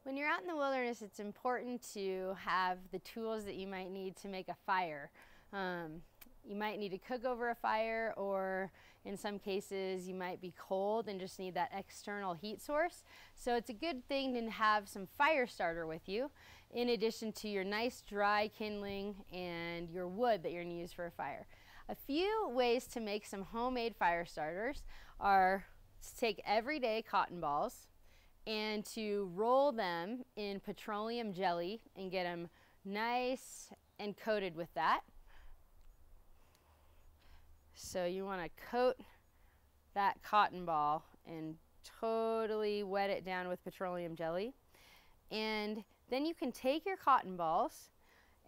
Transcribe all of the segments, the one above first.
When you're out in the wilderness, it's important to have the tools that you might need to make a fire. You might need to cook over a fire, or in some cases you might be cold and just need that external heat source. So it's a good thing to have some fire starter with you, in addition to your nice dry kindling and your wood that you're going to use for a fire. A few ways to make some homemade fire starters are to take everyday cotton balls and to roll them in petroleum jelly and get them nice and coated with that. So you want to coat that cotton ball and totally wet it down with petroleum jelly. And then you can take your cotton balls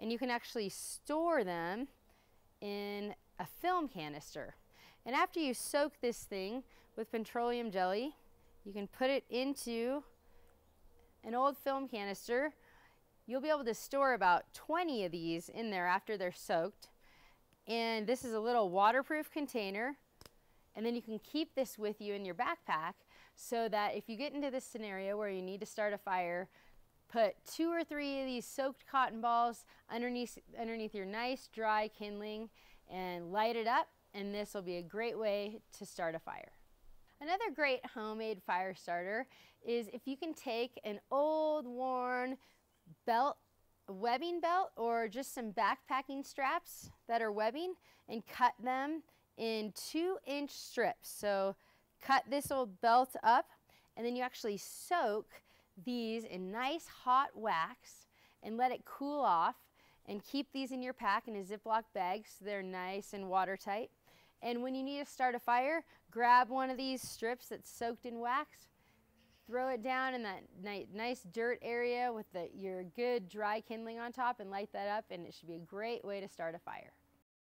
and you can actually store them in a film canister. And after you soak this thing with petroleum jelly, you can put it into an old film canister. You'll be able to store about 20 of these in there after they're soaked. And this is a little waterproof container. And then you can keep this with you in your backpack so that if you get into this scenario where you need to start a fire, put 2 or 3 of these soaked cotton balls underneath your nice dry kindling and light it up, and this will be a great way to start a fire. Another great homemade fire starter is if you can take an old worn belt, a webbing belt, or just some backpacking straps that are webbing, and cut them in 2-inch strips. So cut this old belt up, and then you actually soak these in nice hot wax and let it cool off, and keep these in your pack in a Ziploc bag so they're nice and watertight. And when you need to start a fire, grab one of these strips that's soaked in wax, throw it down in that nice dirt area with your good dry kindling on top, and light that up, and it should be a great way to start a fire.